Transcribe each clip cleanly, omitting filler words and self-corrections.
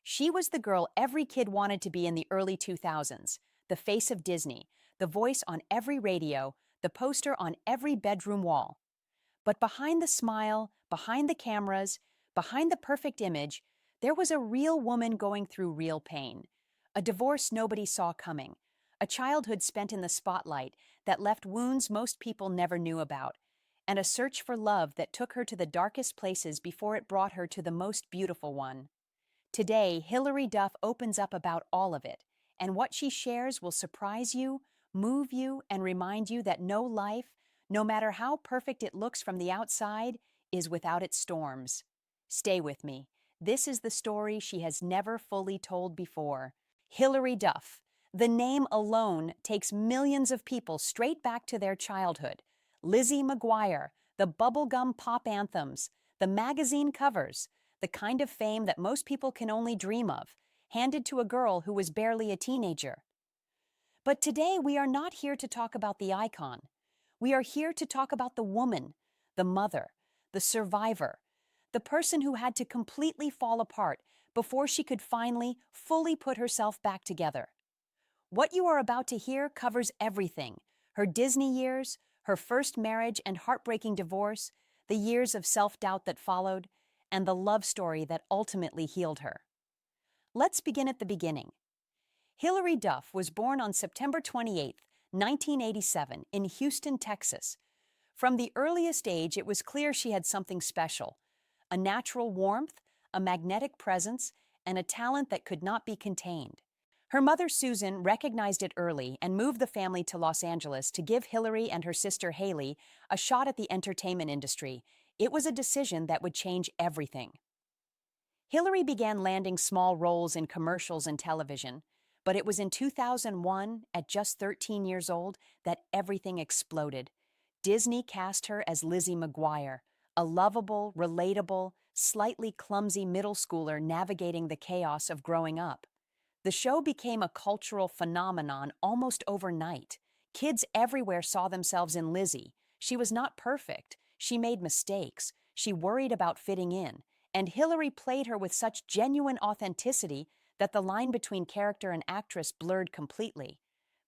She was the girl every kid wanted to be in the early 2000s, the face of Disney, the voice on every radio, the poster on every bedroom wall. But behind the smile, behind the cameras, behind the perfect image, there was a real woman going through real pain. A divorce nobody saw coming. A childhood spent in the spotlight that left wounds most people never knew about. And a search for love that took her to the darkest places before it brought her to the most beautiful one. Today, Hilary Duff opens up about all of it, and what she shares will surprise you, move you, and remind you that no life, no matter how perfect it looks from the outside, is without its storms. Stay with me. This is the story she has never fully told before. Hilary Duff. The name alone takes millions of people straight back to their childhood. Lizzie McGuire, the bubblegum pop anthems, the magazine covers, the kind of fame that most people can only dream of, handed to a girl who was barely a teenager. But today we are not here to talk about the icon. We are here to talk about the woman, the mother, the survivor, the person who had to completely fall apart before she could finally, fully put herself back together. What you are about to hear covers everything: her Disney years, her first marriage and heartbreaking divorce, the years of self-doubt that followed, and the love story that ultimately healed her. Let's begin at the beginning. Hilary Duff was born on September 28, 1987, in Houston, Texas. From the earliest age, it was clear she had something special: a natural warmth, a magnetic presence, and a talent that could not be contained. Her mother, Susan, recognized it early and moved the family to Los Angeles to give Hilary and her sister Haley a shot at the entertainment industry. It was a decision that would change everything. Hilary began landing small roles in commercials and television, but it was in 2001, at just 13 years old, that everything exploded. Disney cast her as Lizzie McGuire, a lovable, relatable, slightly clumsy middle schooler navigating the chaos of growing up. The show became a cultural phenomenon almost overnight. Kids everywhere saw themselves in Lizzie. She was not perfect. She made mistakes. She worried about fitting in. And Hilary played her with such genuine authenticity that the line between character and actress blurred completely.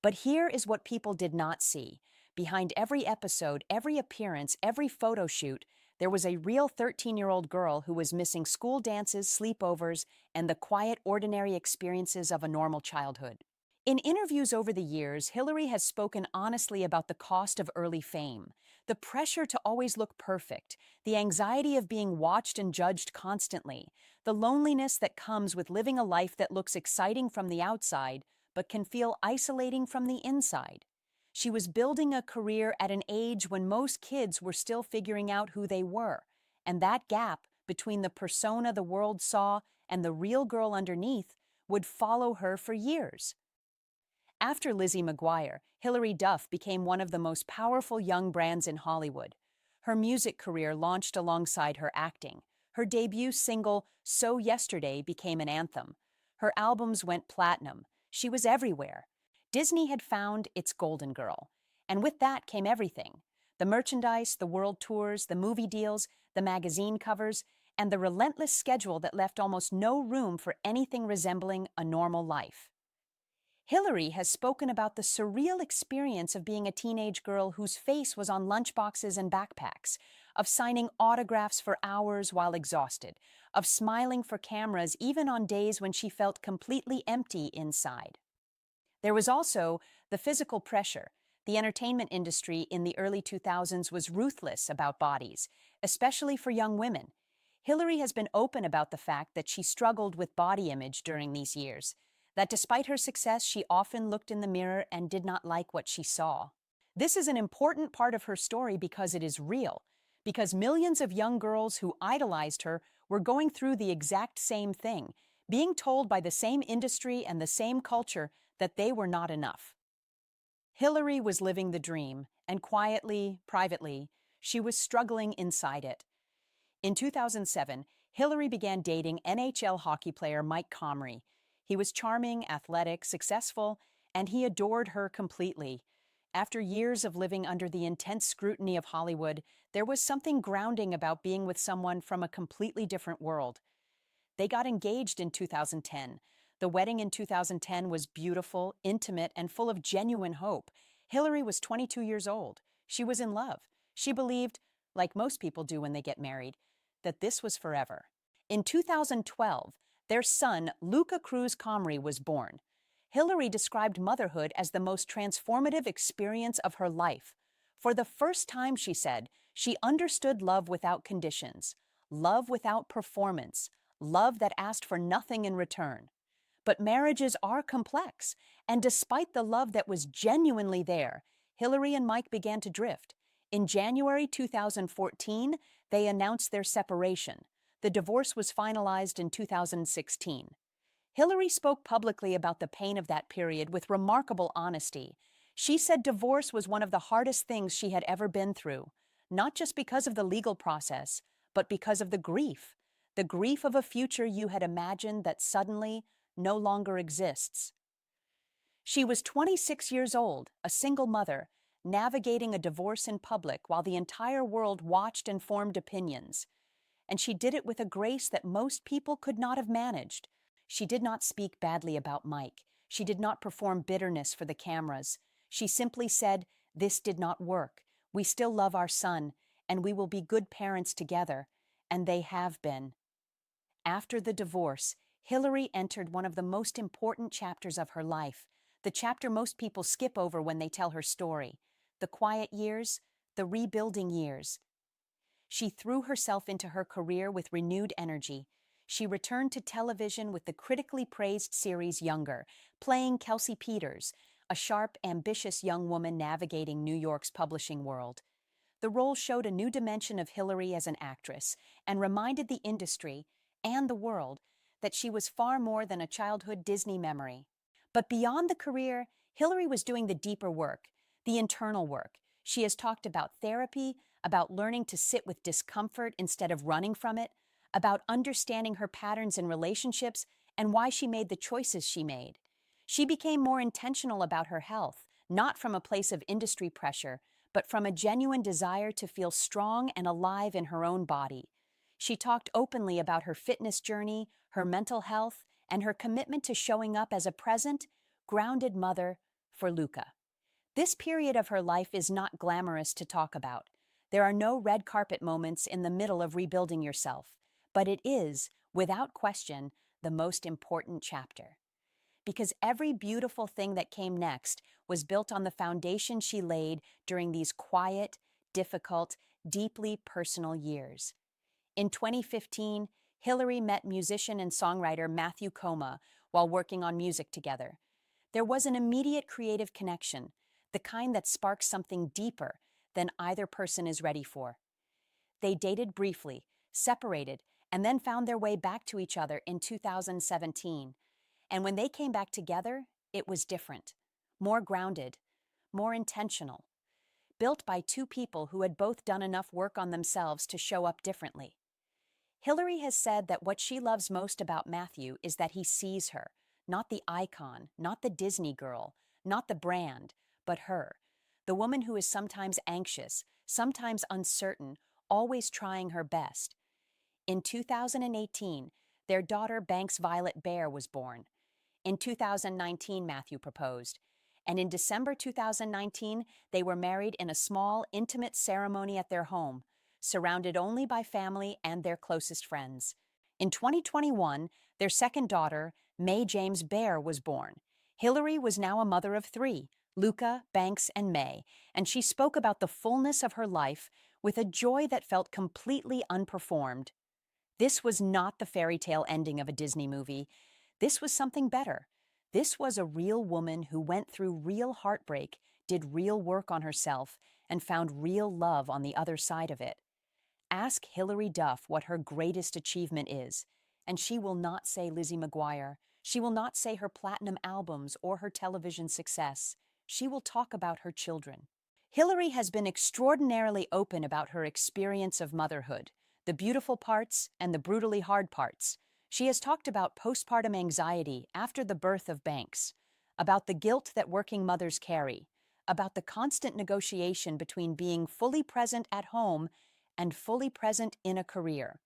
But here is what people did not see. Behind every episode, every appearance, every photo shoot, there was a real 13-year-old girl who was missing school dances, sleepovers, and the quiet, ordinary experiences of a normal childhood. In interviews over the years, Hilary has spoken honestly about the cost of early fame, the pressure to always look perfect, the anxiety of being watched and judged constantly, the loneliness that comes with living a life that looks exciting from the outside but can feel isolating from the inside. She was building a career at an age when most kids were still figuring out who they were, and that gap between the persona the world saw and the real girl underneath would follow her for years. After Lizzie McGuire, Hilary Duff became one of the most powerful young brands in Hollywood. Her music career launched alongside her acting. Her debut single, So Yesterday, became an anthem. Her albums went platinum. She was everywhere. Disney had found its golden girl. And with that came everything: the merchandise, the world tours, the movie deals, the magazine covers, and the relentless schedule that left almost no room for anything resembling a normal life. Hilary has spoken about the surreal experience of being a teenage girl whose face was on lunchboxes and backpacks, of signing autographs for hours while exhausted, of smiling for cameras even on days when she felt completely empty inside. There was also the physical pressure. The entertainment industry in the early 2000s was ruthless about bodies, especially for young women. Hilary has been open about the fact that she struggled with body image during these years, that despite her success, she often looked in the mirror and did not like what she saw. This is an important part of her story because it is real, because millions of young girls who idolized her were going through the exact same thing, being told by the same industry and the same culture that they were not enough. Hilary was living the dream, and quietly, privately, she was struggling inside it. In 2007, Hilary began dating NHL hockey player Mike Comrie. He was charming, athletic, successful, and he adored her completely. After years of living under the intense scrutiny of Hollywood, there was something grounding about being with someone from a completely different world. They got engaged in 2010. The wedding in 2010 was beautiful, intimate, and full of genuine hope. Hilary was 22 years old. She was in love. She believed, like most people do when they get married, that this was forever. In 2012, their son, Luca Cruz Comrie, was born. Hilary described motherhood as the most transformative experience of her life. For the first time, she said, she understood love without conditions, love without performance, love that asked for nothing in return. But marriages are complex, and despite the love that was genuinely there, Hilary and Mike began to drift. In January 2014, they announced their separation. The divorce was finalized in 2016. Hilary spoke publicly about the pain of that period with remarkable honesty. She said divorce was one of the hardest things she had ever been through, not just because of the legal process, but because of the grief of a future you had imagined that suddenly no longer exists. She was 26 years old, a single mother, navigating a divorce in public while the entire world watched and formed opinions. And she did it with a grace that most people could not have managed. She did not speak badly about Mike. She did not perform bitterness for the cameras. She simply said, "This did not work. We still love our son, and we will be good parents together." And they have been. After the divorce, Hilary entered one of the most important chapters of her life, the chapter most people skip over when they tell her story, the quiet years, the rebuilding years. She threw herself into her career with renewed energy. She returned to television with the critically praised series Younger, playing Kelsey Peters, a sharp, ambitious young woman navigating New York's publishing world. The role showed a new dimension of Hilary as an actress and reminded the industry and the world that she was far more than a childhood Disney memory. But beyond the career, Hilary was doing the deeper work, the internal work. She has talked about therapy, about learning to sit with discomfort instead of running from it, about understanding her patterns in relationships and why she made the choices she made. She became more intentional about her health, not from a place of industry pressure, but from a genuine desire to feel strong and alive in her own body. She talked openly about her fitness journey, her mental health, and her commitment to showing up as a present, grounded mother for Luca. This period of her life is not glamorous to talk about. There are no red carpet moments in the middle of rebuilding yourself, but it is, without question, the most important chapter. Because every beautiful thing that came next was built on the foundation she laid during these quiet, difficult, deeply personal years. In 2015, Hilary met musician and songwriter Matthew Koma while working on music together. There was an immediate creative connection, the kind that sparks something deeper than either person is ready for. They dated briefly, separated, and then found their way back to each other in 2017. And when they came back together, it was different, more grounded, more intentional, built by two people who had both done enough work on themselves to show up differently. Hilary has said that what she loves most about Matthew is that he sees her, not the icon, not the Disney girl, not the brand, but her, the woman who is sometimes anxious, sometimes uncertain, always trying her best. In 2018, their daughter Banks Violet Bear was born. In 2019, Matthew proposed. And in December 2019, they were married in a small, intimate ceremony at their home, surrounded only by family and their closest friends. In 2021, their second daughter, May James Bear, was born. Hilary was now a mother of three, Luca, Banks, and May, and she spoke about the fullness of her life with a joy that felt completely unperformed. This was not the fairy tale ending of a Disney movie. This was something better. This was a real woman who went through real heartbreak, did real work on herself, and found real love on the other side of it. Ask Hilary Duff what her greatest achievement is, and she will not say Lizzie McGuire. She will not say her platinum albums or her television success. She will talk about her children. Hilary has been extraordinarily open about her experience of motherhood, the beautiful parts and the brutally hard parts. She has talked about postpartum anxiety after the birth of Banks, about the guilt that working mothers carry, about the constant negotiation between being fully present at home and fully present in a career.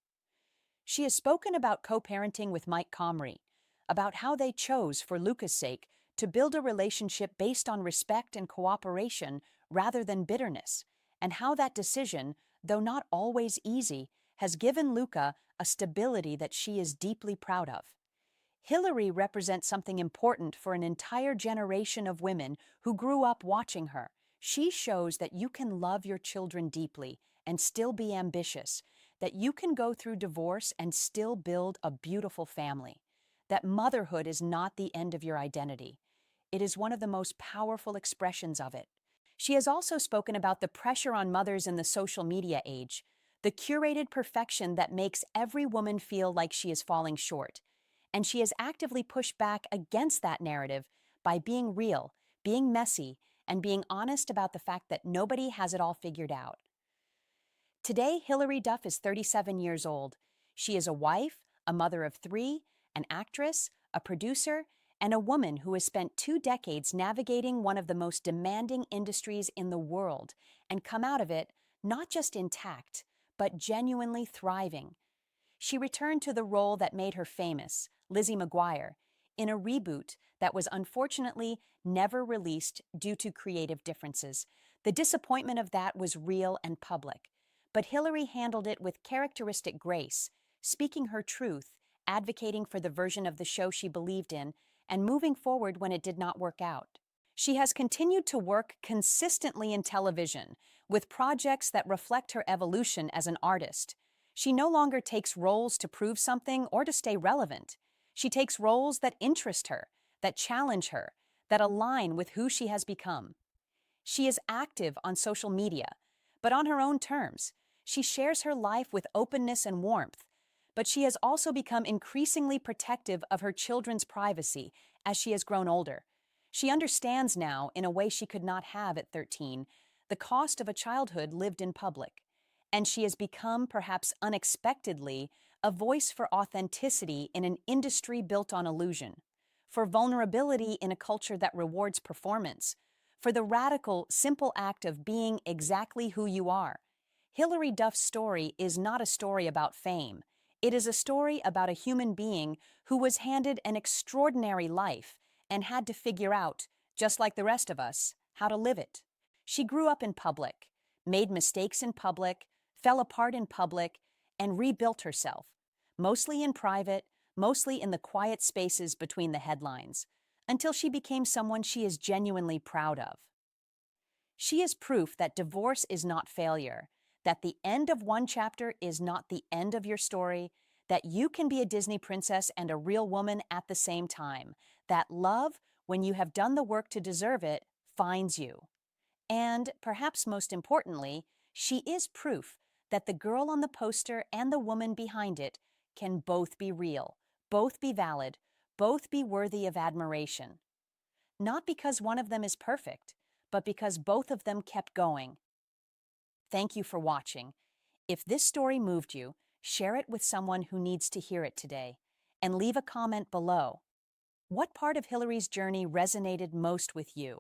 She has spoken about co-parenting with Mike Comrie, about how they chose, for Luca's sake, to build a relationship based on respect and cooperation rather than bitterness, and how that decision, though not always easy, has given Luca a stability that she is deeply proud of. Hilary represents something important for an entire generation of women who grew up watching her. She shows that you can love your children deeply and still be ambitious, that you can go through divorce and still build a beautiful family, that motherhood is not the end of your identity. It is one of the most powerful expressions of it. She has also spoken about the pressure on mothers in the social media age, the curated perfection that makes every woman feel like she is falling short. And she has actively pushed back against that narrative by being real, being messy, and being honest about the fact that nobody has it all figured out. Today, Hilary Duff is 37 years old. She is a wife, a mother of three, an actress, a producer, and a woman who has spent 2 decades navigating one of the most demanding industries in the world and come out of it not just intact, but genuinely thriving. She returned to the role that made her famous, Lizzie McGuire, in a reboot that was unfortunately never released due to creative differences. The disappointment of that was real and public, but Hilary handled it with characteristic grace, speaking her truth, advocating for the version of the show she believed in, and moving forward when it did not work out. She has continued to work consistently in television, with projects that reflect her evolution as an artist. She no longer takes roles to prove something or to stay relevant. She takes roles that interest her, that challenge her, that align with who she has become. She is active on social media, but on her own terms. She shares her life with openness and warmth, but she has also become increasingly protective of her children's privacy as she has grown older. She understands now, in a way she could not have at 13, the cost of a childhood lived in public. And she has become, perhaps unexpectedly, a voice for authenticity in an industry built on illusion, for vulnerability in a culture that rewards performance, for the radical, simple act of being exactly who you are. Hilary Duff's story is not a story about fame. It is a story about a human being who was handed an extraordinary life and had to figure out, just like the rest of us, how to live it. She grew up in public, made mistakes in public, fell apart in public, and rebuilt herself, mostly in private, mostly in the quiet spaces between the headlines, until she became someone she is genuinely proud of. She is proof that divorce is not failure, that the end of one chapter is not the end of your story, that you can be a Disney princess and a real woman at the same time, that love, when you have done the work to deserve it, finds you. And, perhaps most importantly, she is proof that the girl on the poster and the woman behind it can both be real, both be valid, both be worthy of admiration. Not because one of them is perfect, but because both of them kept going. Thank you for watching. If this story moved you, share it with someone who needs to hear it today, and leave a comment below. What part of Hilary's journey resonated most with you?